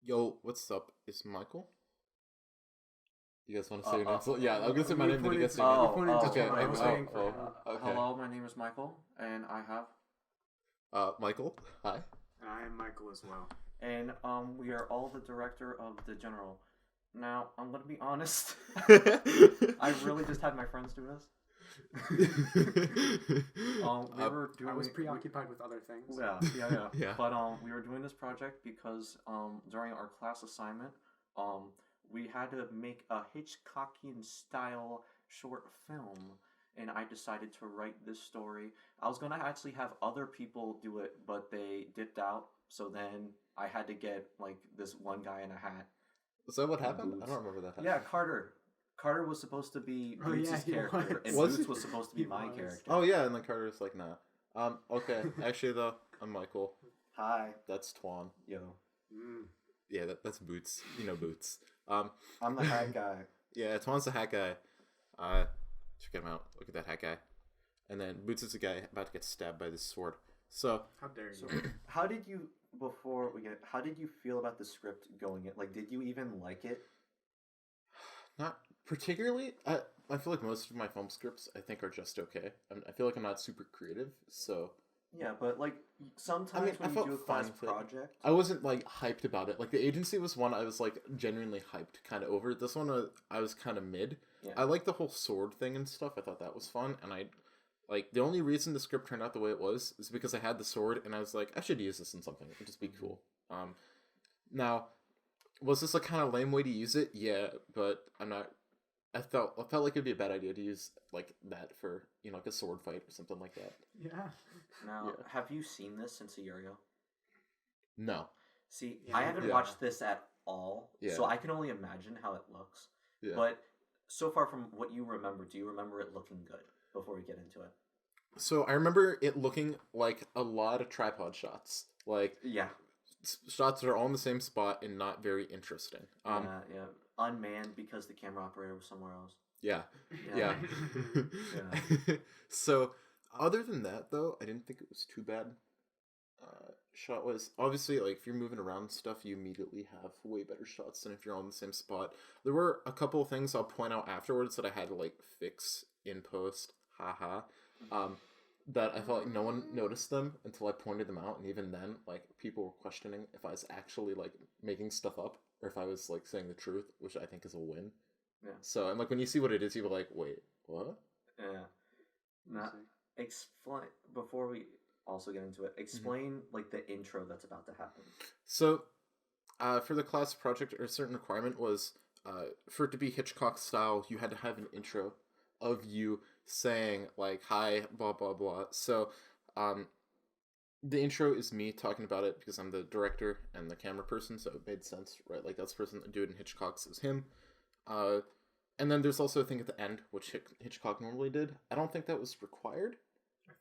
Yo, what's up? Is Michael? You guys want to say your name? Yeah, I'm gonna say my we name, then you guys say pointed- your we name. pointed to Okay, Twan. I was waiting for him. okay. Hello, my name is Michael, and I have, Michael, hi. And I am Michael as well. and we are all the director of the general. Now, I'm gonna be honest. I really just had my friends do this. We were doing. I was preoccupied with other things. Yeah. Yeah. But we were doing this project because during our class assignment, we had to make a Hitchcockian style short film, and I decided to write this story. I was gonna actually have other people do it, but they dipped out. So then I had to get like this one guy in a hat. Is that what happened? Boots. I don't remember that happening. Yeah, Carter. Carter was supposed to be Oh, Boots' yeah, he character, and was. Boots was supposed to be He my was. character. Oh yeah, and then Carter's like, nah. Okay. Actually, though, I'm Michael. Hi. That's Twan. Yo. Yeah, that's Boots. You know Boots. I'm the hat guy. Yeah, Twan's the hat guy. Check him out. Look at that hat guy. And then Boots is the guy about to get stabbed by this sword. So, How dare you? So, how did you how did you feel about the script going in? Like, did you even like it? not particularly. I feel like most of my film scripts I think are just okay. I feel like I'm not super creative, so Yeah, but like sometimes I when you felt do a fine class with it. project, I wasn't like hyped about it. Like the agency was one I was like genuinely hyped kind of over. This one I was kind of mid. Yeah. I like the whole sword thing and stuff. I thought that was fun, and I like the only reason the script turned out the way it was is because I had the sword, and I was like, I should use this in something. It'd just be cool. Now, was this a kind of lame way to use it? Yeah, but I'm not. I felt like it'd be a bad idea to use like that for like a sword fight or something like that. Yeah. now Yeah. have you seen this since a year ago? No. See, Yeah, I haven't yeah. watched this at all, Yeah. so I can only imagine how it looks. Yeah. But so far from what you remember, do you remember it looking good before we get into it? So I remember it looking like a lot of tripod shots, like Yeah. shots that are all in the same spot and not very interesting. Yeah. Unmanned because the camera operator was somewhere else. Yeah. Yeah. So other than that, though, I didn't think it was too bad. Shot was obviously like if you're moving around and stuff, you immediately have way better shots than if you're on the same spot. There were a couple of things I'll point out afterwards that I had to like fix in post. Haha. That I felt like no one noticed them until I pointed them out, and even then, like people were questioning if I was actually like making stuff up or if I was like saying the truth, which I think is a win. Yeah. So and like when you see what it is, you're like, wait, what? Yeah. Now, explain before we also get into it. Explain like the intro that's about to happen. So, for the class project, a certain requirement was for it to be Hitchcock style, you had to have an intro of you saying like hi blah blah blah. So the intro is me talking about it because I'm the director and the camera person, so it made sense, right? Like that's the person that do it in Hitchcock's is him. And then there's also a thing at the end which Hitchcock normally did. I don't think that was required.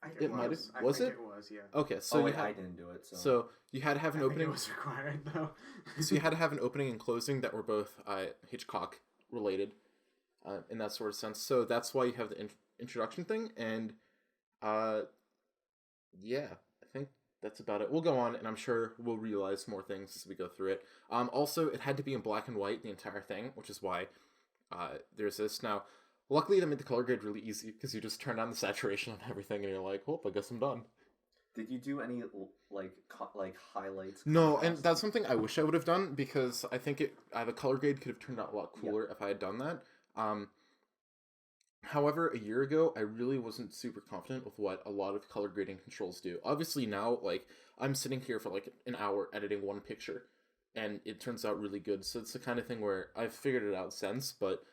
I think It might have- I was think it? It was, yeah. Okay, so Wait, you had, I didn't do it. so you had to have an I think opening. it was required though. So you had to have an opening and closing that were both Hitchcock related in that sort of sense. So that's why you have the introduction thing. And yeah, I think that's about it. We'll go on, and I'm sure we'll realize more things as we go through it. Also, it had to be in black and white, the entire thing, which is why there's this. Now, luckily, they made the color grade really easy because you just turn on the saturation on everything, and you're like, oh, I guess I'm done. Did you do any like highlights? No, and contrasts? that's something I wish I would have done because I think the color grade could have turned out a lot cooler if I had done that. However, a year ago, I really wasn't super confident with what a lot of color grading controls do. Obviously now, like, I'm sitting here for like an hour editing one picture, and it turns out really good. So it's the kind of thing where I've figured it out since, but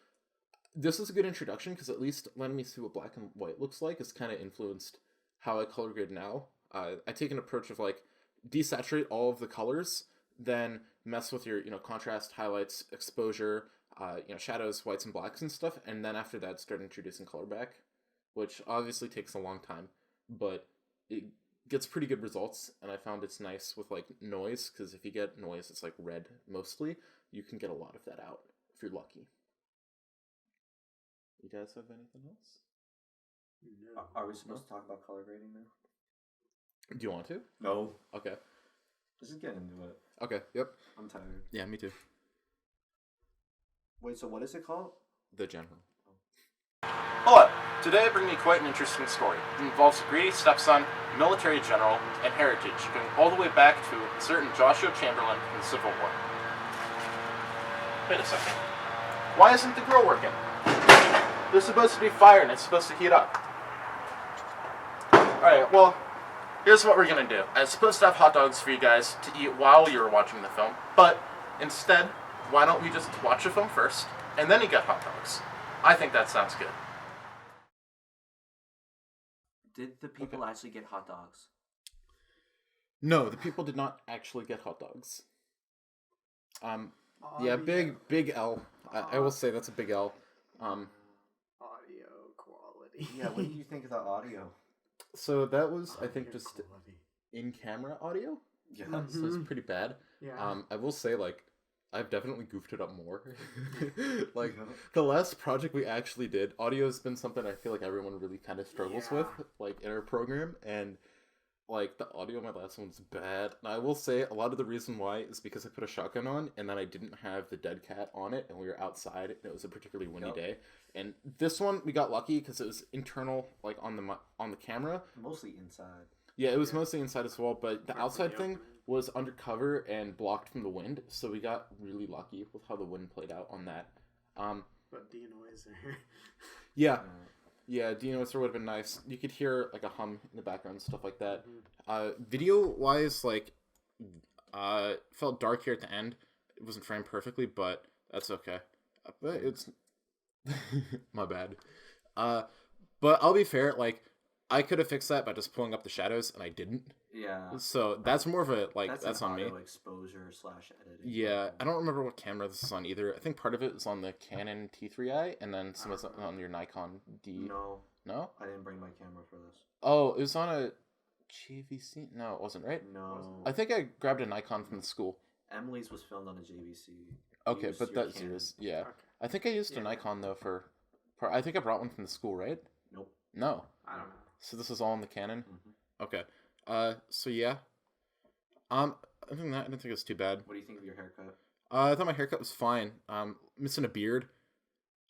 this is a good introduction because at least letting me see what black and white looks like has kind of influenced how I color grade now. I take an approach of like desaturate all of the colors, then mess with your contrast, highlights, exposure, shadows, whites and blacks and stuff, and then after that start introducing color back, which obviously takes a long time, but it gets pretty good results. And I found it's nice with like noise, because if you get noise it's like red mostly, you can get a lot of that out if you're lucky. You guys have anything else? No. Are we supposed to talk about color grading now? Do you want to? No. Okay. Let's just get into it. Okay, yep. I'm tired. Yeah, me too. Wait, so what is it called? The General. Hello. Today I bring you quite an interesting story. It involves a greedy stepson, military general, and heritage, going all the way back to a certain Joshua Chamberlain in the Civil War. Wait a second. Why isn't the grill working? There's supposed to be fire and it's supposed to heat up. Alright, well, here's what we're gonna do. I was supposed to have hot dogs for you guys to eat while you were watching the film, but instead, why don't we just watch the film first, and then you get hot dogs? I think that sounds good. Did the people actually get hot dogs? No, the people did not actually get hot dogs. Yeah, big L. I will say that's a big L. Audio quality. Yeah, what do you think of the audio? So that was, I think, Audio just quality. in-camera audio. Yeah. So it's pretty bad. Yeah. I will say, like, I've definitely goofed it up more. Like, the last project we actually did, audio has been something I feel like everyone really kind of struggles with, like, in our program, and, like, the audio on my last one's bad. And I will say, a lot of the reason why is because I put a shotgun on, and then I didn't have the dead cat on it, and we were outside, and it was a particularly windy day. And this one, we got lucky, because it was internal, like, on the camera. Mostly inside. Yeah, it was mostly inside as well, but the outside thing opening. was undercover and blocked from the wind, so we got really lucky with how the wind played out on that. But denoiser. Yeah, denoiser would have been nice. You could hear like a hum in the background and stuff like that. Video-wise, like, felt dark here at the end. It wasn't framed perfectly, but that's okay. But it's my bad. But I'll be fair, like, I could have fixed that by just pulling up the shadows, and I didn't. Yeah. So that's more of a, like, that's on me. Exposure / editing. Yeah, I don't remember what camera this is on either. I think part of it is on the Canon T3i, and then some is on your Nikon D. No. No? I didn't bring my camera for this. Oh, it was on a JVC? No, it wasn't, right? No. I think I grabbed a Nikon from the school. Emily's was filmed on a JVC. Okay, Use but your that's Canon. yours. Yeah. Okay. I think I used a Nikon, though, for... I think I brought one from the school, right? Nope. No. I don't know. So this is all on the Canon? Mm-hmm. Okay. So yeah. Other than that, I didn't think it was too bad. What do you think of your haircut? I thought my haircut was fine. Missing a beard.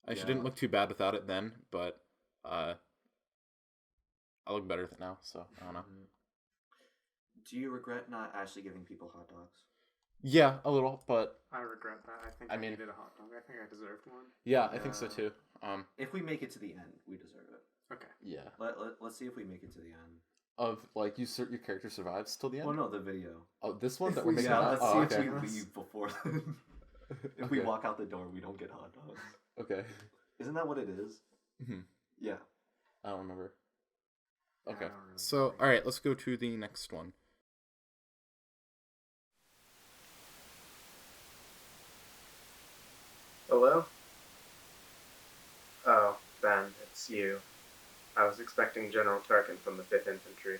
I didn't look too bad without it then, but I look better with it now, so I don't know. Do you regret not actually giving people hot dogs? Yeah, a little, but I regret that. I think I needed a hot dog. I think I deserved one. yeah, I think so too. If we make it to the end, we deserve it. Okay. Yeah. Let's see if we make it to the end. Of, like, your character survives till the end? Well, no, the video. Oh, this one that If we're we- making Yeah, now? let's Oh, see okay. if we leave before then. If we Okay. walk out the door, we don't get hot dogs. Okay. Isn't that what it is? Mhm. Yeah. I don't remember. I Okay. don't really So, remember. alright, let's go to the next one. Hello? Oh, Ben, it's you. I was expecting General Tarkin from the 5th Infantry.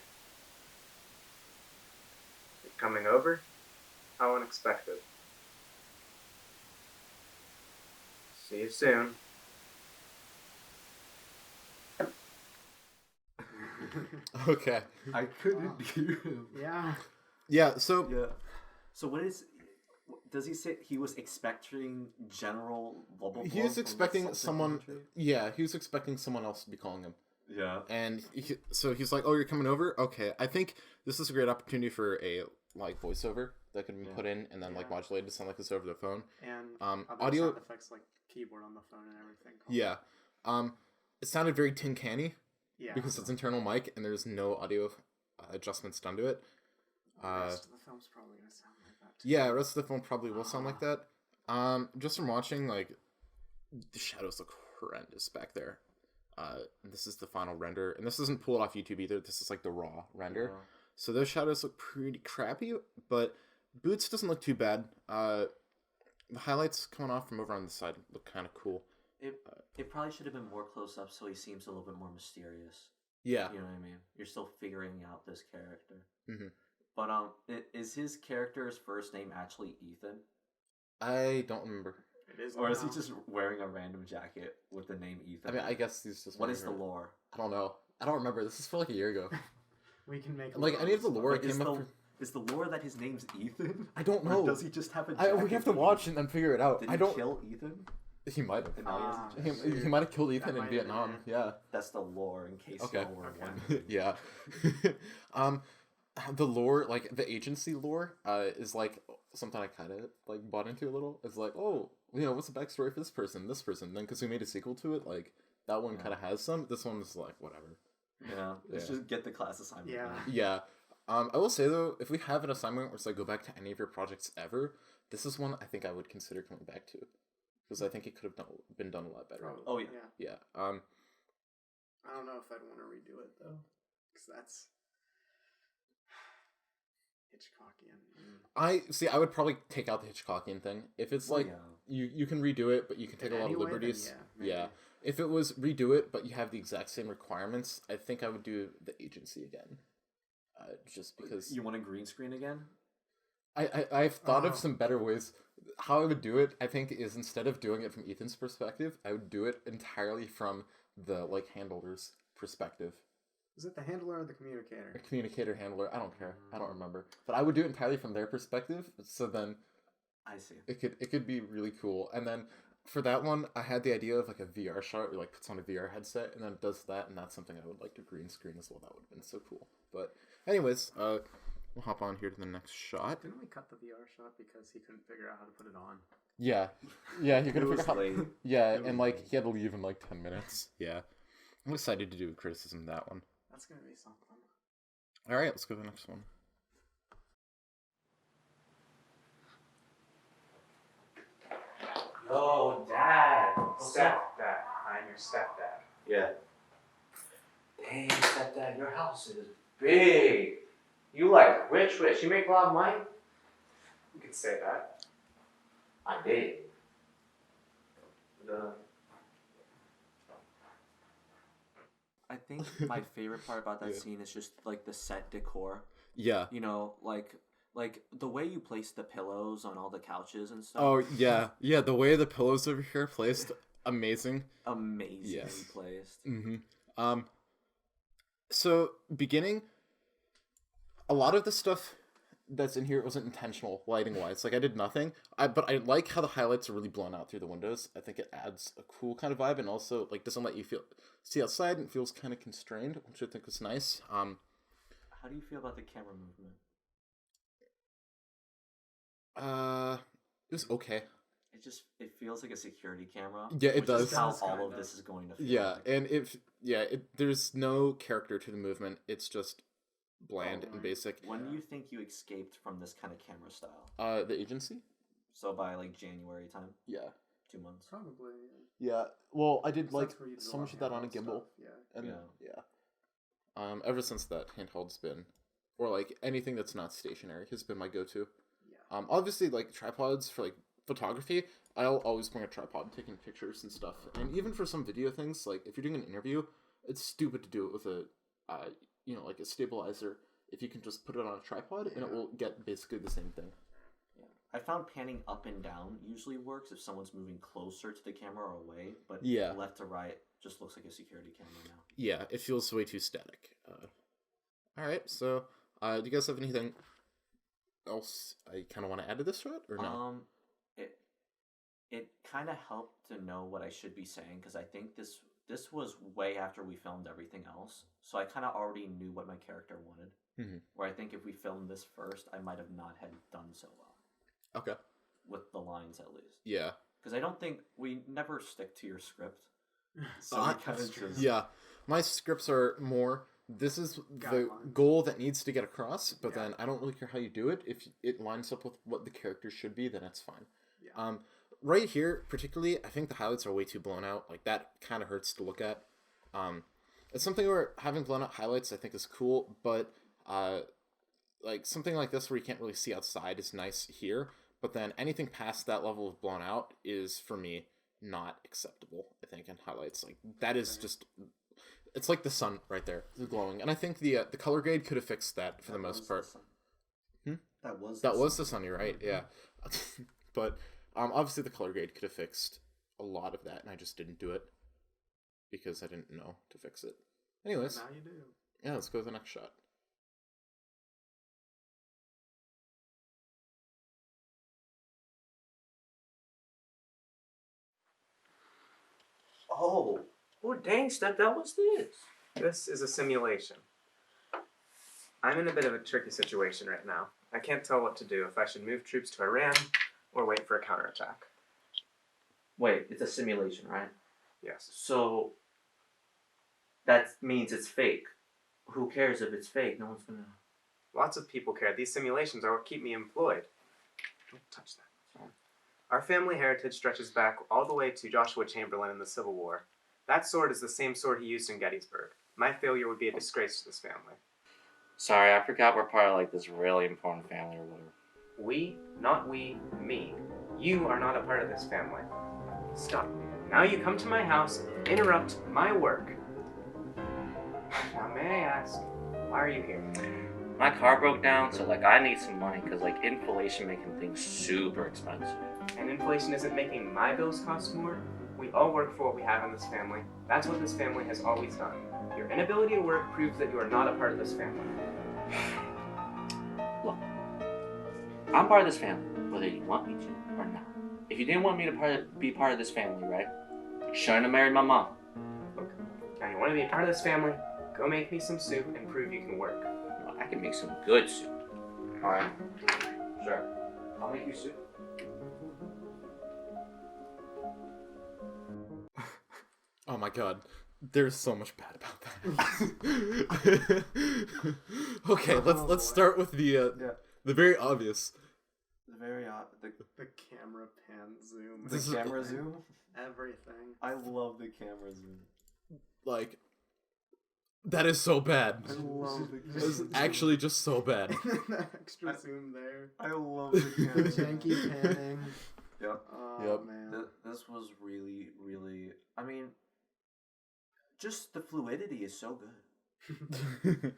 You're coming over? How unexpected. See you soon. Okay. I couldn't hear him. Yeah. Yeah, so... Yeah. So what is... Does he say he was expecting General blah blah blah? He was from the expecting Southern someone... Infantry? Yeah, he was expecting someone else to be calling him. Yeah. And so he's like, oh, you're coming over? Okay. I think this is a great opportunity for a, like, voiceover that can be put in and then, like, modulated to sound like it's over the phone. And other audio... sound effects like keyboard on the phone and everything. Yeah. It sounded very tin canny Yeah. because it's internal mic and there's no audio adjustments done to it. The rest of the film's probably gonna sound like that too. Yeah, the rest of the film probably will sound like that. Just from watching, like, the shadows look horrendous back there. This is the final render, and this isn't pulled off YouTube either. This is like the raw render. Yeah. So those shadows look pretty crappy, but Boots doesn't look too bad. The highlights coming off from over on the side look kind of cool. It probably should have been more close up, so he seems a little bit more mysterious. Yeah. You know what I mean? You're still figuring out this character. Mm-hmm. But is his character's first name actually Ethan, I don't remember. It is. or is he now. just wearing a random jacket with the name Ethan? I mean, I guess he's just... What is the lore? I don't know. I don't remember. This is for like a year ago. We can make Like, any of the lore Like, is came up... the- Is the lore that his name's Ethan? I don't Or know. does he just have a We jacket have to for watch Ethan? and then figure it out. Did I he don't. kill Ethan? He might have. And now he has a jacket. shoot. He might have killed Ethan That in might have Vietnam. been it. Yeah. That's the lore, in case Okay. y'all were Okay. wondering. Yeah. The lore, like the agency lore, is like something I kind of like bought into a little. It's like, oh, what's the backstory for this person? Then because we made a sequel to it, like that one kind of has some. This one is like whatever. Yeah, let's Yeah. just get the class assignment. Yeah. now. Yeah. I will say though, if we have an assignment where it's like go back to any of your projects ever, this is one I think I would consider coming back to, because I think it could have been done a lot better. Probably. Oh, yeah. Yeah. I don't know if I'd want to redo it though, because that's Hitchcockian. I would probably take out the Hitchcockian thing. If it's like you can redo it, but you can take a lot of Anyway, then liberties. maybe. Yeah. If it was redo it, but you have the exact same requirements, I think I would do the agency again. Just because You want a green screen again? I've thought of Oh. some better ways. How I would do it, I think, is instead of doing it from Ethan's perspective, I would do it entirely from the like handler's perspective. Is it the handler or the communicator? A communicator handler, I don't care. I don't remember. But I would do it entirely from their perspective, so then I see. it could be really cool. And then for that one, I had the idea of like a VR shot where like puts on a VR headset and then does that, and that's something I would like to green screen as well. That would have been so cool. But anyways, we'll hop on here to the next shot. Didn't we cut the VR shot because he couldn't figure out how to put it on? Yeah, he could It was figure out. late. Yeah, It was and like late. he had to leave in like 10 minutes. Yeah, I'm excited to do a criticism of that one. That's gonna be something. All right, let's go to the next one. Oh, Dad. Stepdad. I'm your stepdad. Yeah. Dang, stepdad, your house is big. You like rich. You make a lot of money? You could say that. I did. I think my favorite part about that Yeah. scene is just like the set decor. Yeah. You know, like the way you place the pillows on all the couches and stuff. Oh yeah, the way the pillows over here are placed, amazing. Amazingly Yes. placed. Mm-hmm. So beginning, a lot of the stuff that's in here wasn't intentional lighting wise. Like I did nothing. But I like how the highlights are really blown out through the windows. I think it adds a cool kind of vibe, and also like doesn't let you see outside and feels kind of constrained, which I think is nice. How do you feel about the camera movement? It was okay. It feels like a security camera. Yeah, it which does. Is how Does all kinda. of this is going to feel. Yeah, like. and there's no character to the movement. It's just bland and basic. When do you think you escaped from this kind of camera style? The agency? So by like January time, Yeah. 2 months. Probably. Yeah. Well, I did So like that's where you do so a lot much of that on a handheld gimbal, stuff, Yeah. and Yeah. ever since that handheld's been, or like anything that's not stationary has been my go-to. Yeah. Obviously like tripods for like photography. I'll always bring a tripod, taking pictures and stuff, and even for some video things, like if you're doing an interview, it's stupid to do it with a, like a stabilizer. If you can just put it on a tripod, and it Yeah. will get basically the same thing. Yeah. I found panning up and down usually works if someone's moving closer to the camera or away, but Yeah. left to right just looks like a security camera now. Yeah, it feels way too static. All right, so do you guys have anything else I kind of want to add to this shot, or no? It kind of helped to know what I should be saying because I think this was way after we filmed everything else, so I kind of already knew what my character wanted. Mhm. Where I think if we filmed this first, I might have not had done so well Okay. with the lines at least. Yeah. Because I don't think we never stick to your script. So I- we kind of just Yeah, my scripts are more. This is the Guidelines. goal that needs to get across, but Yeah. then I don't really care how you do it. If it lines up with what the character should be, then it's fine. Yeah. Right here, particularly, I think the highlights are way too blown out. Like that kind of hurts to look at. It's something where having blown out highlights I think is cool, but like something like this where you can't really see outside is nice here. But then anything past that level of blown out is for me not acceptable. I think in highlights like that is just. It's like the sun right there, it's glowing, and I think the color grade could have fixed that for the most part. That was That was the sun, you're right, yeah. But obviously the color grade could have fixed a lot of that, and I just didn't do it because I didn't know to fix it. Anyways, Now you do. yeah, let's go to the next shot. Oh, dang, Step, that was this. This is a simulation. I'm in a bit of a tricky situation right now. I can't tell what to do, if I should move troops to Iran or wait for a counterattack. Wait, it's a simulation, right? Yes. So that means it's fake. Who cares if it's fake? No one's gonna. Lots of people care. These simulations are what keep me employed. Don't touch that. Our family heritage stretches back all the way to Joshua Chamberlain in the Civil War. That sword is the same sword he used in Gettysburg. My failure would be a disgrace to this family. Sorry, I forgot we're part of like this really important family or whatever. We, not we, me. You are not a part of this family. Stop. Now you come to my house, interrupt my work. Now may I ask, why are you here? My car broke down, so like I need some money because like inflation making things super expensive. And inflation isn't making my bills cost more? We all work for what we have in this family. That's what this family has always done. Your inability to work proves that you are not a part of this family. Look, I'm part of this family, whether you want me to or not. If you didn't want me to be part of this family, right? You shouldn't have married my mom. Look, now you want to be a part of this family? Go make me some soup and prove you can work. Well, I can make some good soup. Alright? Sure. I'll make you soup. Oh my god. There's so much bad about that. Okay, let's start with the very obvious. The very The camera pan zoom. This is- camera zoom. Everything. I love the camera zoom. Like, that is so bad. I love the This is actually just so bad. The extra zoom there. I love the The camera janky zoom. panning. Yep. Oh Yep. man. This was really, really. I mean, just the fluidity is so good.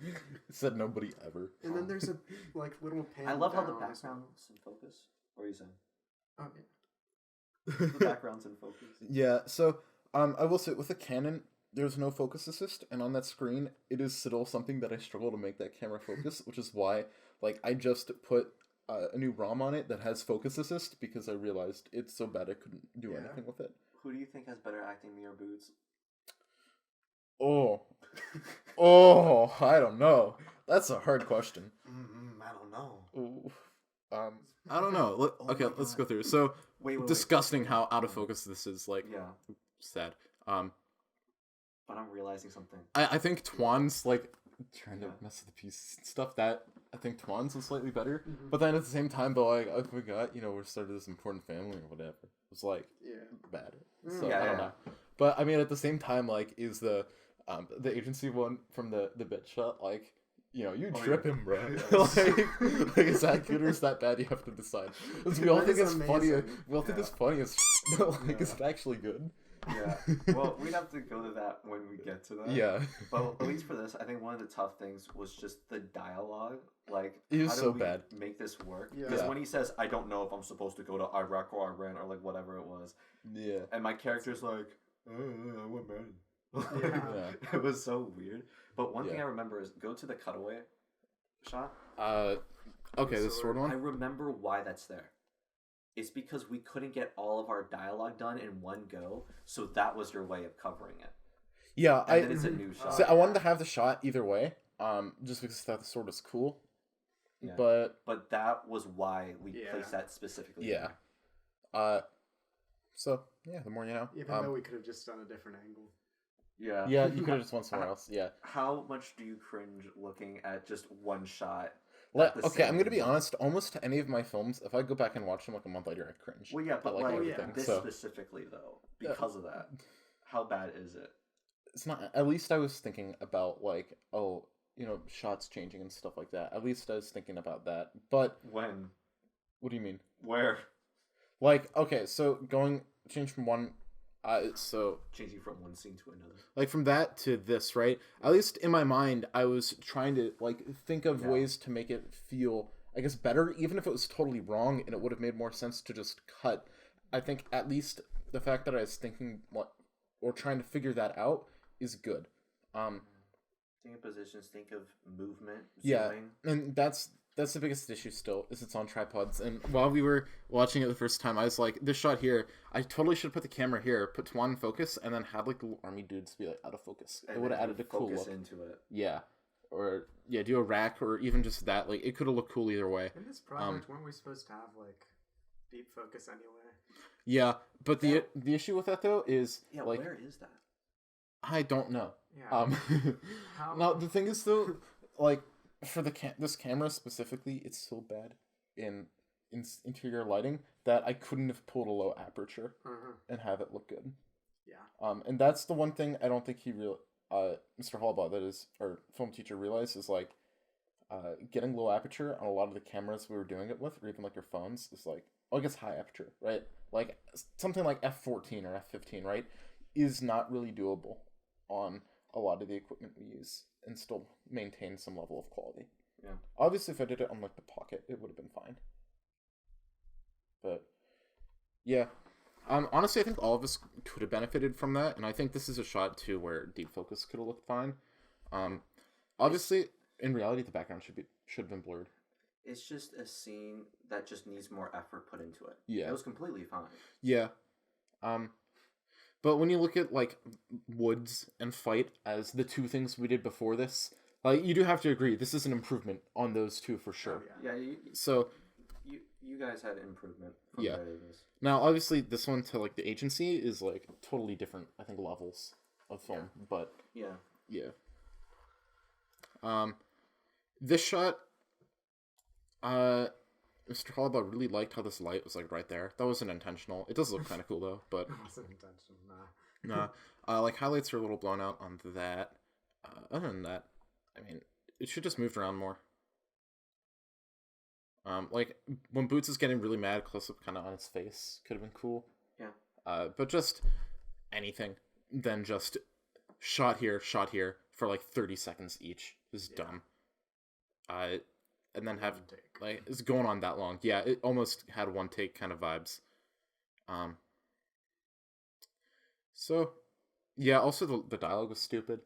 Said nobody ever. And then there's a like little pan. I love how the down as well. background's in focus. What are you saying? Oh yeah. The background's in focus. Yeah, so I will say with the Canon, there's no focus assist, and on that screen, it is still something that I struggle to make that camera focus, which is why like I just put a new ROM on it that has focus assist because I realized it's so bad I couldn't do Yeah. anything with it. Who do you think has better acting, me or Boots? Oh, I don't know. That's a hard question. I don't know. Ooh. I don't know. Oh Okay, my let's God. go through. So Wait. disgusting how out of focus this is. Like, Yeah, sad. but I'm realizing something. I think Twan's like trying to Yeah. mess with the pieces and stuff. That I think Twan's is slightly better. Mhm. But then at the same time, though, like I forgot, we're started this important family or whatever. It's like Yeah. bad. Mm. So Yeah, I don't yeah. know. But I mean, at the same time, like, is the agency one from the bit shot like. You Oh, trip yeah. him, bro. Yeah. like, is that good or is that bad? You have to decide. 'Cause we all That think is it's funny. amazing. We all think Yeah. it's funny as but like, is Yeah. it actually good? Yeah. Well, we'd have to go to that when we get to that. Yeah. But at least for this, I think one of the tough things was just the dialogue. Like, It was how do so we bad. make this work? Yeah. Because Yeah. when he says, "I don't know if I'm supposed to go to Iraq or Iran or like whatever it was," Yeah. and my character's like, "I want married." Yeah. It was so weird. But one thing Yeah. I remember is go to the cutaway shot. Okay, the sword I one. remember why that's there. It's because we couldn't get all of our dialogue done in one go, so that was your way of covering it. Yeah, And then it's a new shot. So I wanted to have the shot either way. Just because I thought the sword was cool. Yeah. But But that was why we Yeah. placed that specifically. yeah. So yeah, the more you know. Even though we could have just done a different angle. Yeah. Yeah, you could have just went somewhere else. Yeah. How much do you cringe looking at just one shot? Let, the okay, same I'm gonna be angle? honest. Almost any of my films, if I go back and watch them like a month later, I cringe. Well, yeah, but like, everything. this So specifically though, because of that, how bad is it? it's not. At least I was thinking about like, oh, shots changing and stuff like that. At least I was thinking about that. But When? what do you mean? Where? Like, okay, so change from one. So Changing from one scene to another. like from that to this, right? At least in my mind, I was trying to like think of Yeah. ways to make it feel, I guess, better, even if it was totally wrong, and it would have made more sense to just cut. I think at least the fact that I was thinking or trying to figure that out is good. Think of positions. Think of movement. Yeah, Zooming. and that's That's the biggest issue still, is it's on tripods. And while we were watching it the first time, I was like, this shot here, I totally should have put the camera here, put Twan in focus, and then had like the little army dudes be like out of focus. It would have added a cool look. into it. Yeah. Or, yeah, do a rack, or even just that. Like, it could have looked cool either way. In this project, weren't we supposed to have, like, deep focus anyway? Yeah, but the issue with that, though, is, Yeah, like... where is that? I don't know. Yeah. How? Now, the thing is, though, like, for this camera specifically, it's so bad in interior lighting that I couldn't have pulled a low aperture and have it look good. Yeah. And that's the one thing I don't think Mr. Hollabaugh, that is our film teacher, realized is like getting low aperture on a lot of the cameras we were doing it with, or even like your phones, is like, I guess high aperture, right? Like something like f14 or f15, right, is not really doable on a lot of the equipment we use and still maintain some level of quality. Yeah. Obviously, if I did it on like the Pocket, it would have been fine. But yeah. Honestly, I think all of us could have benefited from that, and I think this is a shot too where deep focus could have looked fine. Obviously, in reality, the background should have been blurred. It's just a scene that just needs more effort put into it. Yeah, it was completely fine. Yeah, but when you look at like Woods and Fight as the two things we did before this, like you do have to agree this is an improvement on those two for sure. Oh, yeah. So. You guys had improvement from Yeah. this. Now, obviously, this one to like the agency is like totally different. I think levels of film, but yeah. This shot, Mr. Hollabaugh really liked how this light was like right there. That wasn't intentional. It does look kind of cool though, but It wasn't intentional, nah. Like highlights are a little blown out on that. Other than that, I mean, it should just moved around more. Like when Boots is getting really mad, close up kind of on his face could have been cool. Yeah. But just anything than just shot here for like 30 seconds each is dumb. And then have like it's going on that long. Yeah, it almost had one take kind of vibes. So yeah, also the dialogue was stupid.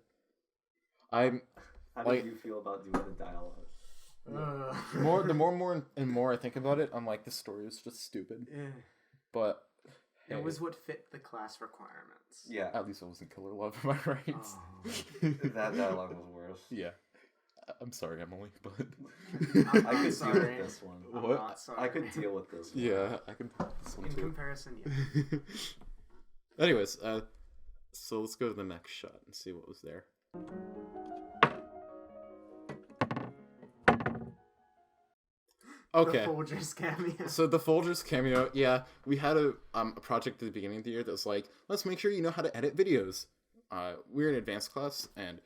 How did you feel about doing the dialogue? The more I think about it, I'm like, this story was just stupid. Yeah. But it was what fit the class requirements. Yeah. At least it wasn't Killer Love, am I right? Oh. That dialogue was worse. Yeah. I'm sorry, Emily, but I could deal with this one. What? Not sorry. I could deal with this one. Yeah, I can deal with this one In too. comparison, yeah. Anyways, so let's go to the next shot and see what was there. Okay. The Folgers cameo. So the Folgers cameo, yeah, we had a project at the beginning of the year that was like, let's make sure you know how to edit videos. We were in advanced class, and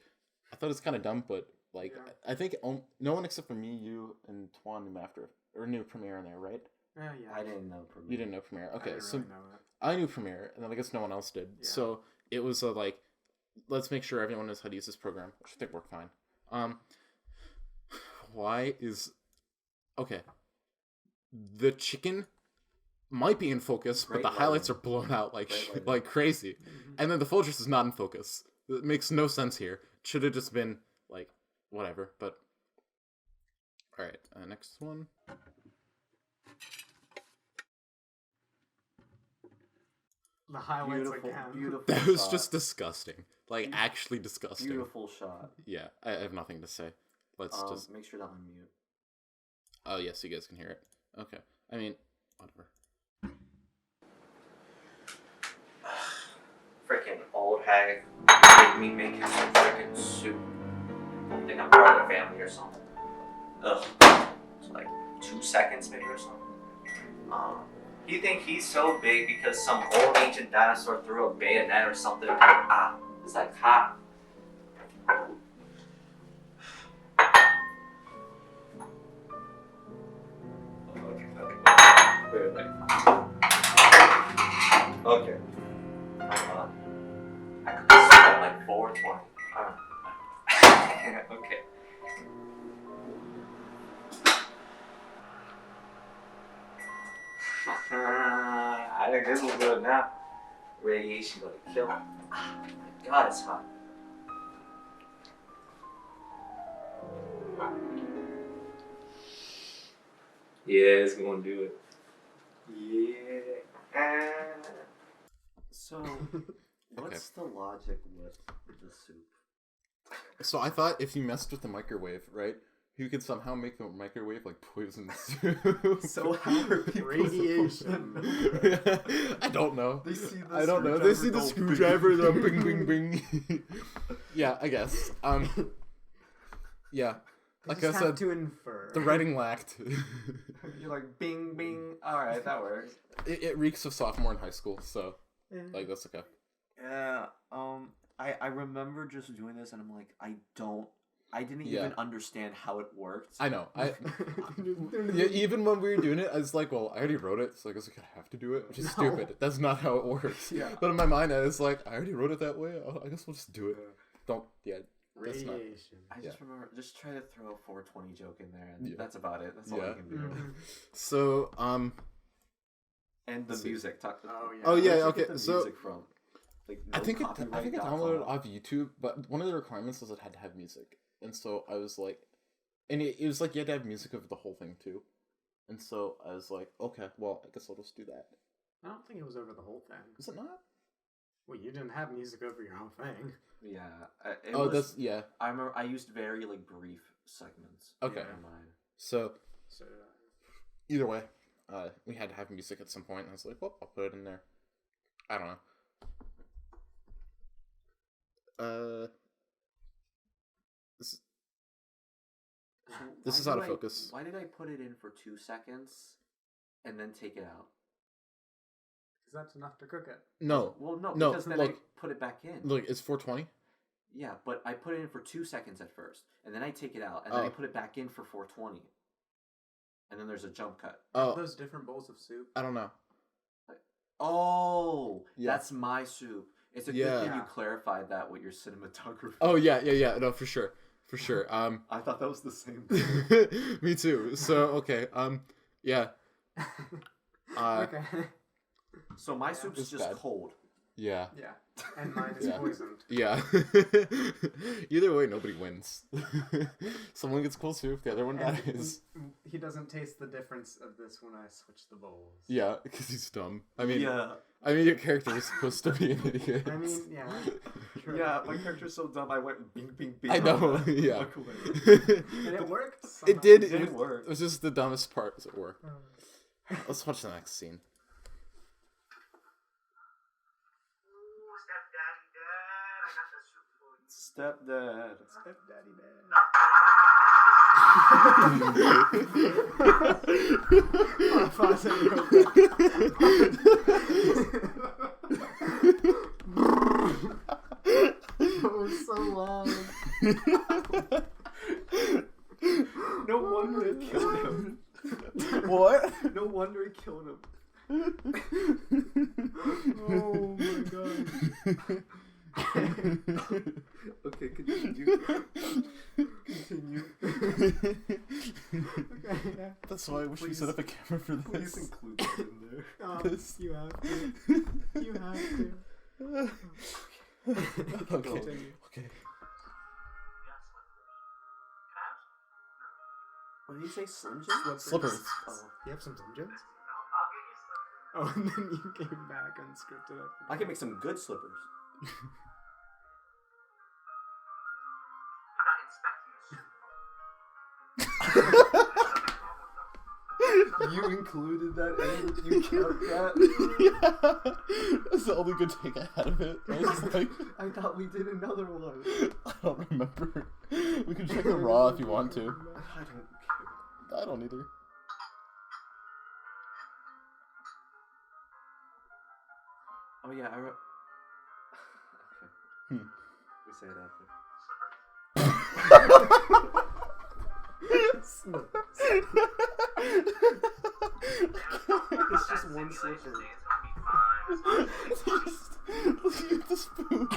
I thought it was kind of dumb, but like, Yeah. I think no one except for me, you, and Twan knew Premiere in there, right? Yeah. I didn't know Premiere. You didn't know Premiere. I Okay, didn't so really know it. I knew Premiere, and then I guess no one else did. Yeah. So it was like, let's make sure everyone knows how to use this program, which I think worked fine. Okay. The chicken might be in focus, Great but the highlights are blown out like crazy. Mhm. And then the Folgers is not in focus. It makes no sense here. Should have just been like whatever. But all right, next one. The highlights Beautiful, again. beautiful. That was shot. just disgusting. Like actually disgusting. Beautiful shot. Yeah, I have nothing to say. Let's just. Make sure to unmute. Oh yes, you guys can hear it. Okay. I mean, whatever. Freaking old hag made me make him some freaking soup. I think I'm part of the family or something. Ugh. It's like 2 seconds maybe or something. You think he's so big because some old ancient dinosaur threw a bayonet or something? It's like hot. Wait. Okay. I could just at like 420. Okay. I think this will good now. Radiation gonna kill him. Oh my god, it's hot. Yeah, it's gonna do it. Yeah. So, what's the logic with the soup? So I thought if you messed with the microwave, right, you could somehow make the microwave like poison soup. So how are people Radiation. I don't know. They see the I don't know. They see the screwdriver screwdriver, the bing, bing, bing. Yeah, I guess. Yeah. They Like just I have said, to infer. the writing lacked. You're like, bing, bing. Alright, that works. It reeks of sophomore in high school, so Yeah. like that's okay. Yeah, I remember just doing this and I'm like, I didn't Yeah. even understand how it worked. I know. Yeah, even when we were doing it, I was like, well, I already wrote it, so I guess I have to do it, which is No. stupid. That's not how it works. Yeah. But in my mind, I was like, I already wrote it that way. I guess we'll just do it. Don't. Yeah. That's not. Radiation. I just remember, just try to throw a 420 joke in there, and Yeah. that's about it. That's all Yeah. I can do. Mhm. So And the Let's see. music. Oh, yeah. Oh, yeah, Where'd you okay, get the so- music from? Like, I think it nocopyright.com? downloaded off YouTube, but one of the requirements was it had to have music, and so I was like, and it was like you had to have music of the whole thing too, and so I was like, okay, well, I guess I'll just do that. I don't think it was over the whole thing. Is it not? Well, you didn't have music over your whole thing. Yeah. It Oh, was, that's yeah. I remember I used very like brief segments. Okay. In mine. So So, either way, we had to have music at some point, and I was like, well, I'll put it in there. I don't know. This So is why out did of focus. Why did I put it in for 2 seconds and then take it out? because that's enough to cook it. No, Well, no, No, because then look. I put it back in. look, it's 420. Yeah, but I put it in for 2 seconds at first, and then I take it out, and then I Oh. put it back in for 420. And then there's a jump cut. Oh, Those different bowls of soup. I don't know. Oh, Yeah. that's my soup. It's a good Yeah. thing you Yeah. clarified that with your cinematography. Oh yeah. No, for sure. I thought that was the same thing. Me too. So okay. Yeah. Okay. So my soup's It's just bad. cold. Yeah. Yeah. And mine is Yeah. poisoned. Yeah. Either way, nobody wins. Someone gets cold soup, the other one And dies. he doesn't taste the difference of this when I switch the bowls. Yeah, because he's dumb. I mean, yeah. your character is supposed to be an idiot. I mean, yeah. True. Yeah, my character's so dumb. I went bing, bing, bing. I know. Yeah. Look away. And it worked. It did. It It did work. was just the dumbest part. Does it work? Oh. Let's watch the next scene. Stepdad. Stepdaddy dad. Oh, I said you wrote that. That was so long. No wonder it killed him. What? No wonder it killed him. Oh my god. Okay, continue. Continue. Okay, yeah. That's why I wish we Please- set up a camera for Please this. include that in there. This- You have to. You have to. Okay. Continue. Okay. What did you say, Slim Jim? Slippers. Oh. You have some Slim Jims? Oh, and then you came back unscripted. I can make some good slippers. You included that and you kept that? Yeah. That's the only good take I had of it. I was just like, I thought we did another one. I don't remember. We can check the raw if you want to. I don't care. I don't either. Oh yeah, okay. Hmm. We say it after. It's just one slipper. Let's use the spoon.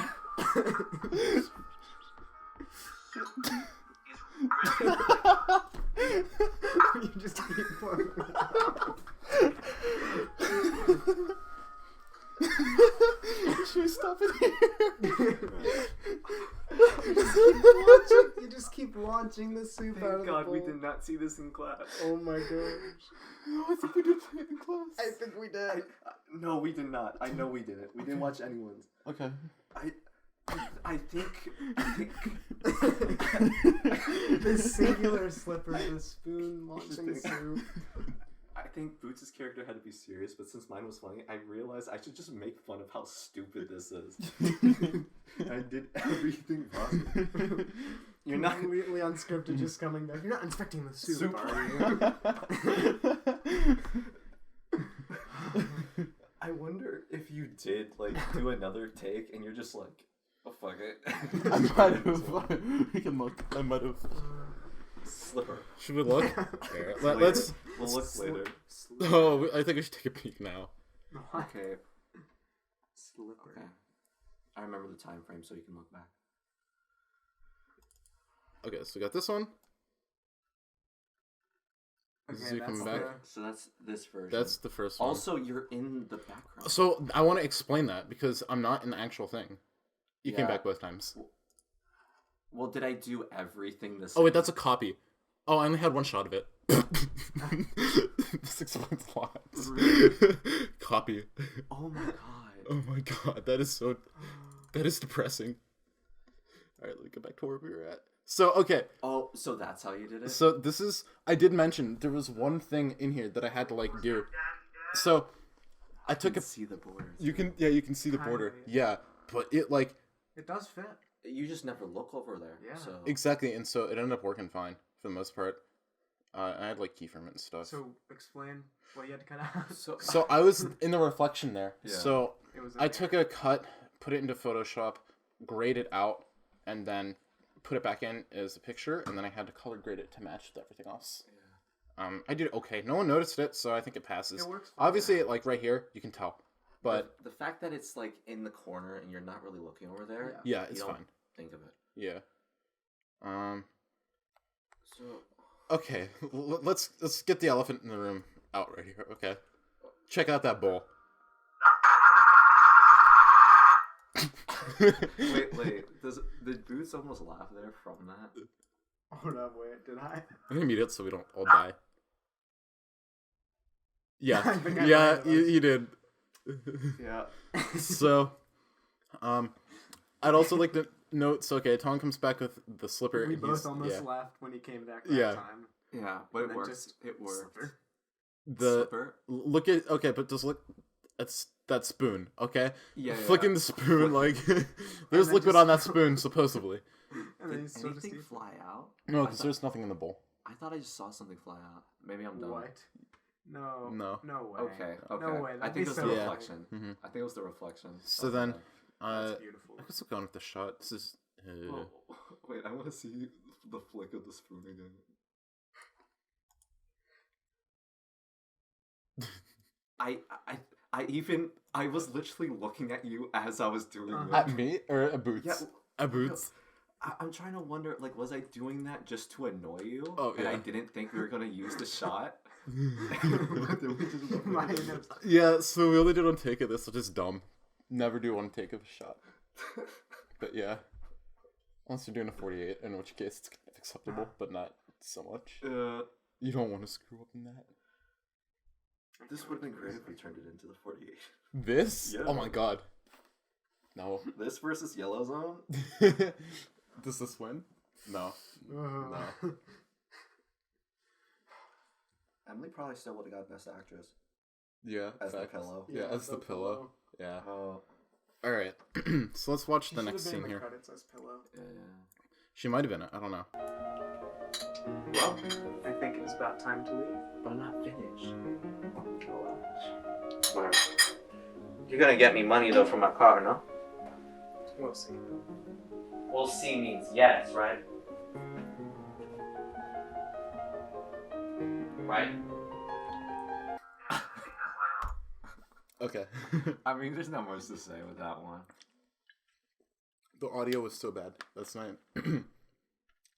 You just keep pouring it Should we stop it here? You just keep watching launching the soup out Thank of the God we bowl. did not see this in class. Oh my gosh. No, I think we did play it in class. I think we did. No, we did not. I know we didn't. We didn't watch anyone's. Okay. I think The singular slipper, the spoon launching Interesting. soup. I think Boots' character had to be serious, but since mine was funny, I realized I should just make fun of how stupid this is. I did everything possible. You're not completely unscripted, just coming back. You're not inspecting the soup, Soup. are you? I wonder if you did like do another take and you're just like, oh fuck it. I might have. We can look. I might have. Slipper. Should we look? Here, Later. let's. We'll look later. Oh, I think we should take a peek now. Okay. Slipper. Okay. I remember the time frame, so you can look back. Okay, so we got this one. Is he coming back? So that's this version. That's the first one. Also, you're in the background. So I want to explain that because I'm not in the actual thing. You came Yeah. back both times. Well, did I do everything the same? Oh wait, that's a copy. Oh, I only had one shot of it. This explains a lot. Really? Copy. Oh my god. Oh my god, that is so. That is depressing. All right, let me go back to where we were at. So okay, Oh, so that's how you did it? so this is. I did mention there was one thing in here that I had to like do. So I took can a. see the borders. You can you can see the border. Kinda, Yeah, but it like It does fit. You just never look over there. Yeah. So exactly, and so it ended up working fine for the most part. I had like keyframe and stuff. So explain what you had to cut out. So I was in the reflection there. Yeah. So It was I took a cut, put it into Photoshop, grade it out, and then put it back in as a picture, and then I had to color grade it to match with everything else. Yeah. I did okay. No one noticed it, so I think it passes. It works fine. Obviously, like right here, you can tell. But the fact that it's like in the corner and you're not really looking over there, yeah, you it's don't fine. think of it. Yeah. So Okay, let's get the elephant in the room out right here. Okay. Check out that bowl. wait. Did Boots almost laugh there from that? Hold up, wait, did I? I'm gonna mute it so we don't all die. Yeah, I think I yeah, might have. you did. Yeah. So, I'd also like to note. So, okay, Tom comes back with the slipper. We and both he's, almost yeah, laughed when he came back that Yeah. time. Yeah, but And it then worked. just It worked. slipper. the Slipper? look at okay, but just look. That's that spoon. Okay, Yeah. flicking the spoon like there's then liquid just- on that spoon supposedly. And then Did he sort of anything sees fly out? No, I because thought- there's nothing in the bowl. I thought I just saw something fly out. Maybe I'm dumb. what? No. No. No way. Okay. No way. I That'd think be it was so the Yeah. reflection. Mm-hmm. I think it was the reflection. So of then, the- That's beautiful. I guess we'll go on with the shot. This is. Oh, wait, I want to see the flick of the spoon again. I was literally looking at you as I was doing Uh-huh. it. At me or a boots? Yeah, A boots. I'm trying to wonder, like, was I doing that just to annoy you? Oh, And I yeah. didn't think we were gonna use the shot. Then we just looked My at it. nose. Yeah, so we only did one take of this, which is dumb. Never do one take of a shot. But yeah. Unless you're doing a 48, in which case it's kind of acceptable, but not so much. You don't want to screw up in that. This would have been great if we turned it into the 48. This? Yeah. Oh my god. No. This versus Yellow Zone? Does this win? No. Uh-huh. Emily probably still would have got Best Actress. Yeah. As the facts. pillow. Yeah, as the pillow. Yeah. Oh, Alright. So let's watch She the should next have been scene in the here. credits as pillow. yeah. She might have been it. I don't know. Well, I think it's about time to leave. But I'm not finished. Oh well. Smart. You're gonna get me money though for my car, no? We'll see. We'll see means yes, right? Right? Okay. I mean, there's not much to say with that one. The audio was so bad. That's my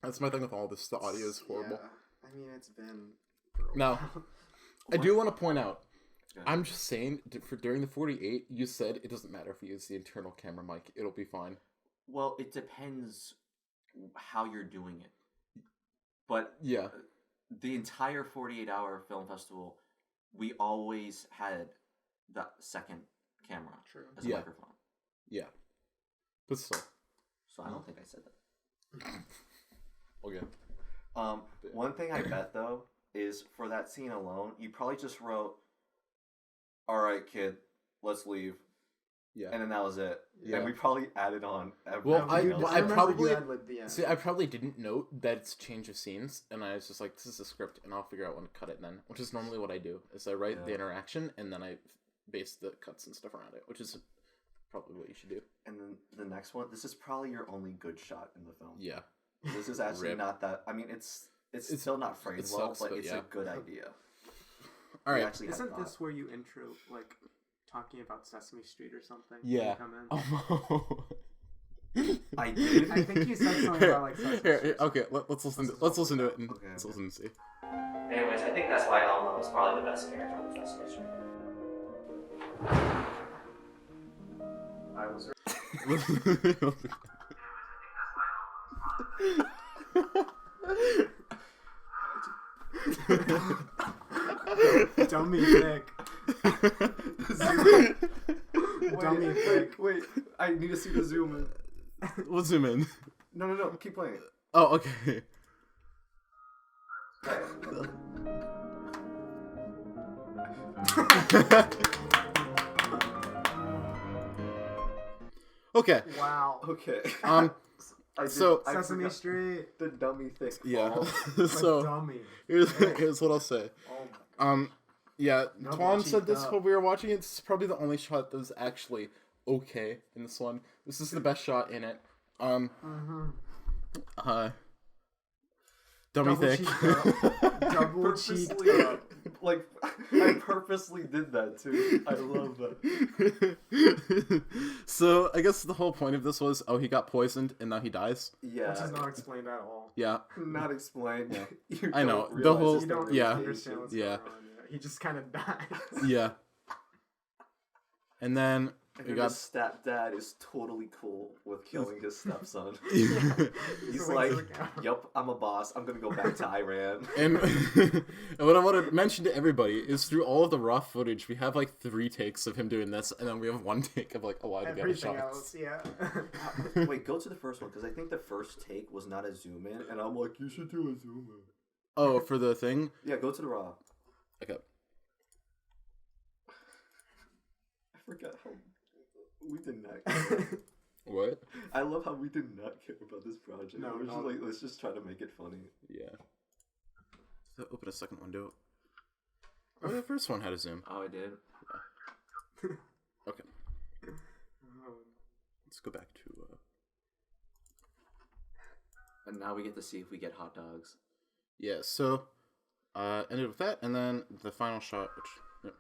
that's my thing with all this. The audio is horrible. Yeah. I mean, it's been. for a Now, while. I do want to point out. Yeah. I'm just saying, for during the 48, you said it doesn't matter if we use the internal camera mic. It'll be fine. Well, it depends how you're doing it. But Yeah. the entire 48-hour film festival, we always had the second camera as a Yeah. microphone. Yeah. But still. So I don't think I said that. Okay. One thing I bet though is for that scene alone, you probably just wrote, "All right, kid, let's leave," Yeah. and then that was it. Yeah. And we probably added on everything Well, I else. I remember probably- you ad-libbed the end. See, I probably didn't note that it's change of scenes, and I was just like, this is a script, and I'll figure out when to cut it then, which is normally what I do, is I write the Yeah. interaction, and then I base the cuts and stuff around it, which is probably what you should do. And then the next one, this is probably your only good shot in the film. Yeah. This is actually Rip. not that. I mean, it's still not framed it well, sucks, but but it's yeah. a good idea. All We right. actually had Isn't thought. this where you intro, like, talking about Sesame Street or something? when Yeah. you come in? Oh. I did. I think you said something about, like, Sesame Here, Street. okay, let's listen. Let's listen to it and Okay, let's okay. listen and see. Anyways, I think that's why Elmo is probably the best character on the Sesame Street. I was Dummy thick. Dummy thick. Wait, I need to see the zoom in. We'll zoom in. No, keep playing. Oh, okay. Okay. Wow. Okay. So- Sesame forgot Street. the dummy thick. Yeah. fall. Like So dummy. here's what I'll say. Oh my. Yeah, Double Twan said cheeked this up. while we were watching it. This is probably the only shot that was actually okay in this one. This is the best shot in it. Dummy Double thick. cheeked up. Double cheeked Purposely, up. like I purposely did that too. I love that. So I guess the whole point of this was, he got poisoned and now he dies. Yeah, Which is not explained at all. Yeah, not explained. Yeah. You I know, don't the realize whole- it's You don't yeah. understand what's Yeah. going on. He just kind of dies. yeah. And then And we then got. his stepdad is totally cool with killing his stepson. and He's So like, wait, so like- "Yep, I'm a boss. I'm gonna go back to Iran." and what I want to mention to everybody is through all of the raw footage, we have like 3 takes of him doing this, and then we have 1 take of like a lot of the other Everything shots. else, yeah. Wait, go to the first one because I think the first take was not a zoom in, and I'm like, "You should do a zoom in." Oh, for the thing? Yeah, go to the raw. Okay. I forgot how we did not. Care. What? I love how we did not care about this project. No, We're just no. like, let's just try to make it funny. Yeah. So open a second window. Oh, the first one had a zoom. Oh, I did. Okay. Let's go back to. And now we get to see if we get hot dogs. Yeah, so. Ended with that, and then the final shot, which. Yeah.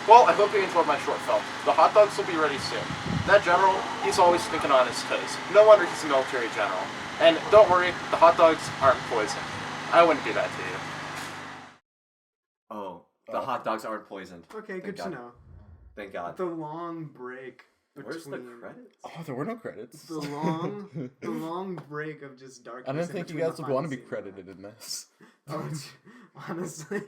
Well, I hope you enjoyed my short film. The hot dogs will be ready soon. That general, he's always thinking on his toes. No wonder he's a military general. And don't worry, the hot dogs aren't poisoned. I wouldn't do that to you. Oh, the hot dogs aren't poisoned. Okay, good to God. know. Thank God. The long break between Where's the credits? Oh, there were no credits. the long break of just darkness. I don't in think you between guys the would want to be final credited in this. scene. Oh, honestly,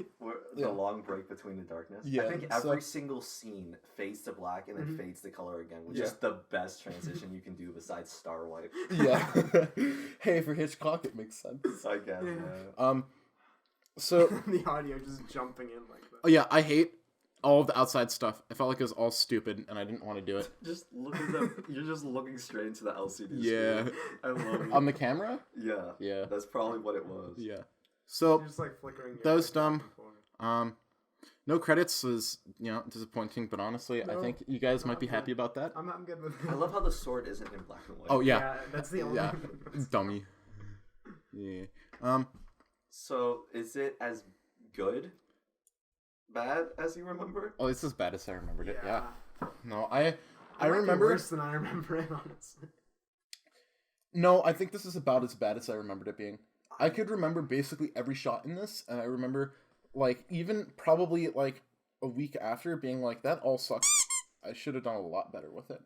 Yeah. The long break between the darkness. Yeah, I think so- every single scene fades to black and then Mhm. fades to color again, which Yeah. is the best transition you can do besides Star Wipe. Yeah. Hey, for Hitchcock, it makes sense. I guess. Yeah. Yeah. So, the audio just jumping in like that. oh yeah, I hate all of the outside stuff. I felt like it was all stupid, and I didn't want to do it. Just look at the. You're just looking straight into the LCD. Yeah. Screen. I love it. On the camera? Yeah. Yeah. That's probably what it was. Yeah. So, You're just like flickering. that was back dumb. and forth. no credits was, disappointing, but honestly, I No. think you guys might be Okay. happy about that. I'm good with. I love how the sword isn't in black and white. Oh, yeah. that's the only. Yeah. Dummy. Yeah. So is it as good, bad as you remember? Oh, it's as bad as I remembered it. Yeah. Yeah. No, I It might be remember. worse than I remember it, honestly. No, I think this is about as bad as I remembered it being. I could remember basically every shot in this, and I remember, like, even probably, like, a week after being like, that all sucks. I should have done a lot better with it.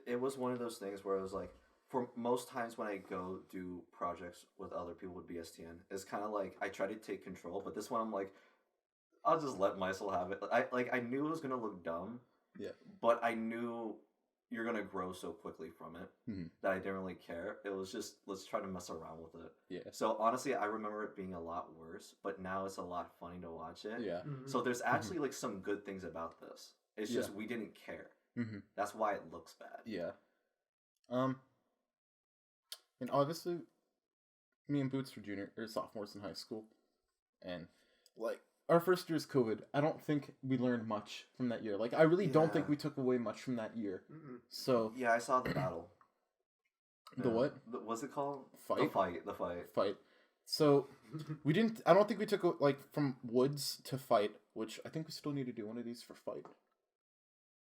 It was one of those things where it was like, for most times when I go do projects with other people with BSTN, it's kind of like I try to take control, but this one I'm like, I'll just let myself have it. I knew it was gonna look dumb, Yeah. but I knew you're gonna grow so quickly from it that I didn't really care. It was just let's try to mess around with it. Yeah. So honestly, I remember it being a lot worse, but now it's a lot funny to watch it. Yeah. So there's actually like some good things about this. It's just we didn't care. That's why it looks bad. Yeah. And obviously, me and Boots were sophomores in high school, and like our first year's COVID. I don't think we learned much from that year. Like I really don't think we took away much from that year. So yeah, I saw the battle. The what? What's it called? Fight. The fight. Fight. So we didn't. I don't think we took like from woods to fight, which I think we still need to do one of these for fight.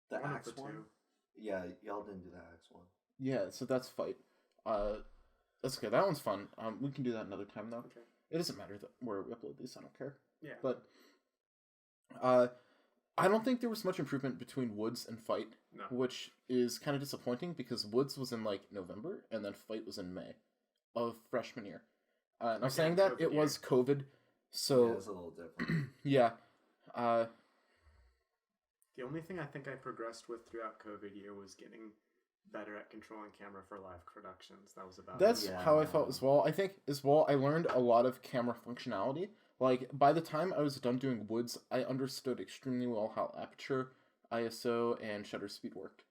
The One of axe the one. two. Yeah, y'all didn't do the axe one. Yeah, so that's fight. That's okay. That one's fun. We can do that another time though. Okay. It doesn't matter where we upload these. I don't care. Yeah. But I don't think there was much improvement between Woods and Fight, No. which is kind of disappointing because Woods was in like November and then Fight was in May of freshman year. And I'm Again, saying that COVID it was year. COVID, Yeah, so it's a little different. yeah. The only thing I think I progressed with throughout COVID year was getting better at controlling camera for live productions. That was about That's it. how I felt as well. I think as well I learned a lot of camera functionality. Like by the time I was done doing Woods, I understood extremely well how aperture, ISO, and shutter speed worked.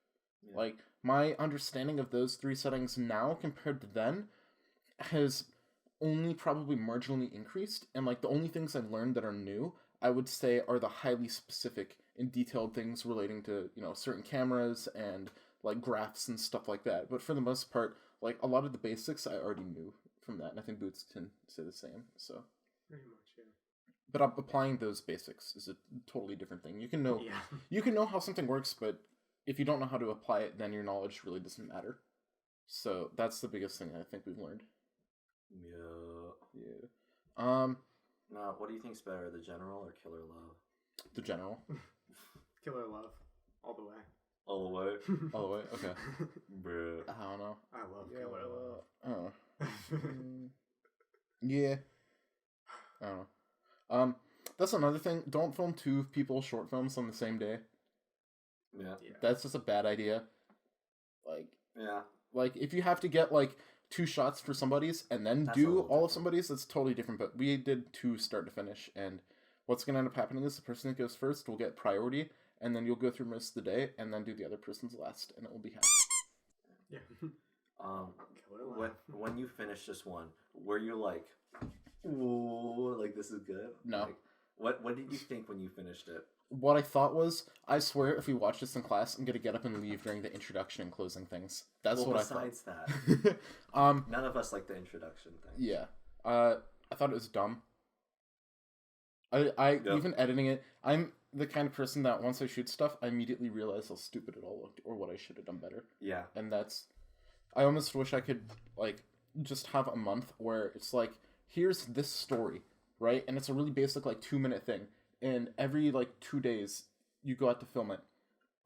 Yeah. Like my understanding of those three settings now compared to then has only probably marginally increased, and like the only things I've learned that are new, I would say are the highly specific and detailed things relating to, certain cameras and like graphs and stuff like that. But for the most part, like a lot of the basics I already knew from that, and I think Boots can say the same. So, Pretty much, yeah. but applying those basics is a totally different thing. You can know Yeah. you can know how something works, but if you don't know how to apply it, then your knowledge really doesn't matter. So that's the biggest thing I think we've learned. Yeah. Yeah. Now, what do you think's better, the General or Killer Love? The general. Killer Love. All the way. All the way. All the way. Okay. Bruh. I don't know. I love Killer Love. Oh. Yeah. I don't know. That's another thing. Don't film two people short films on the same day. Yeah. Yeah. That's just a bad idea. Yeah. Like if you have to get like 2 shots for somebody's and then That's a do little all of different. somebody's, that's totally different. But we did 2 start to finish, and what's gonna end up happening is the person that goes first will get priority, and then you'll go through most of the day, and then do the other person's last, and it will be half. Yeah. Killer Love. When you finish this one, were you like, ooh, like this is good? No. Like, what did you think when you finished it? What I thought was, I swear, if we watch this in class, I'm gonna get up and leave during the introduction and closing things. That's what I thought. Besides that, None of us like the introduction thing. Yeah. I thought it was dumb. I Yep. even editing it, I'm the kind of person that once I shoot stuff, I immediately realize how stupid it all looked or what I should have done better. Yeah. And I almost wish I could like just have a month where it's like, here's this story, right? And it's a really basic like 2-minute thing. And every like 2 days you go out to film it,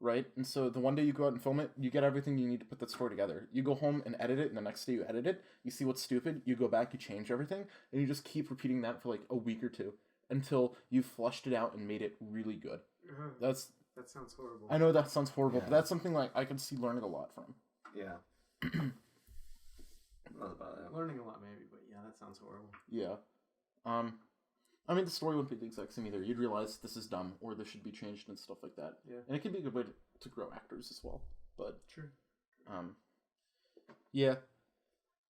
right? And so the one day you go out and film it, you get everything you need to put that story together. You go home and edit it, and the next day you edit it, you see what's stupid, you go back, you change everything, and you just keep repeating that for like a week or 2 until you've flushed it out and made it really good. That sounds horrible. I know that sounds horrible, Yeah. but that's something like I can see learning a lot from. Yeah. Not about it. Learning a lot, maybe, but yeah, that sounds horrible. Yeah. I mean, the story wouldn't be the exact same either. You'd realize this is dumb, or this should be changed and stuff like that. Yeah. And it could be a good way to grow actors as well. But, True. yeah.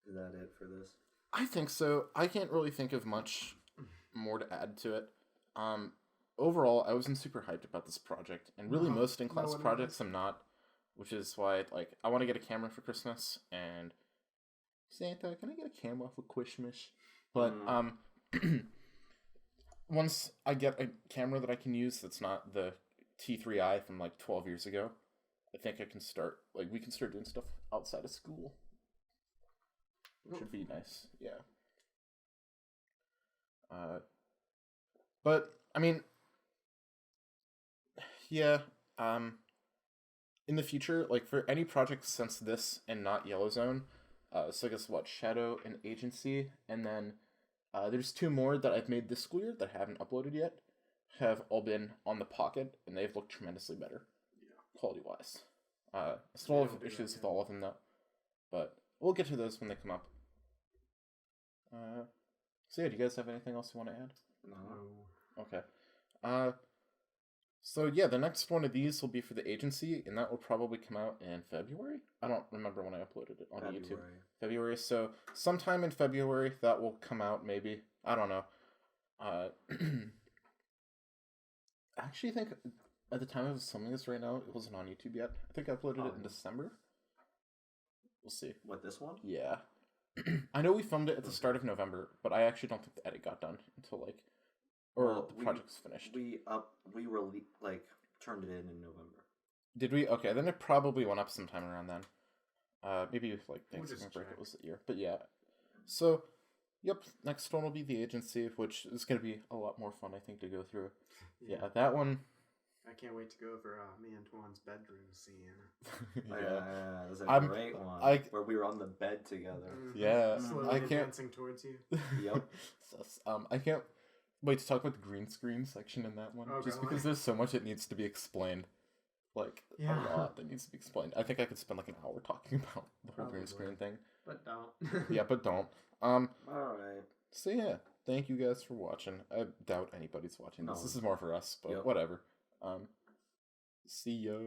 Is that it for this? I think so. I can't really think of much more to add to it. Overall, I wasn't super hyped about this project, and really No, most in-class no one projects I'm not, which is why, like, I want to get a camera for Christmas, and Santa, can I get a camera for Christmas? But, once I get a camera that I can use that's not the T3i from, like, 12 years ago, I think I can start, like, we can start doing stuff outside of school. Which would be nice, yeah. But, I mean, yeah, in the future, like, for any project since this and not Yellow Zone, So I guess what, Shadow and Agency, and then there's 2 more that I've made this school year that I haven't uploaded yet. Have all been on the Pocket, and they've looked tremendously better, quality wise. I still have issues with all of them though, but we'll get to those when they come up. So yeah, do you guys have anything else you want to add? No. Okay. So yeah, the next one of these will be for the Agency, and that will probably come out in February. I don't remember when I uploaded it on YouTube. February. So sometime in February that will come out. Maybe, I don't know. I actually think at the time I was filming this right now, it wasn't on YouTube yet. I think I uploaded it in December. We'll see. What, this one? Yeah. I know we filmed it at the start of November, but I actually don't think the edit got done until the project's finished. We turned it in November. Did we? Okay, then it probably went up sometime around then. Maybe Thanksgiving break it was that year. But yeah. So, yep, next one will be the Agency, which is going to be a lot more fun, I think, to go through. Yeah, that one. I can't wait to go over me and Twan's bedroom scene. Yeah, that was a great one. Where we were on the bed together. Yeah, slowly advancing towards you. Yep. I can't wait to talk about the green screen section in that one, just because there's so much that needs to be explained. A lot that needs to be explained. I think I could spend an hour talking about the whole green screen thing. But don't. Yeah, but don't. Alright. So yeah, thank you guys for watching. I doubt anybody's watching this. This is more for us, but whatever. See ya.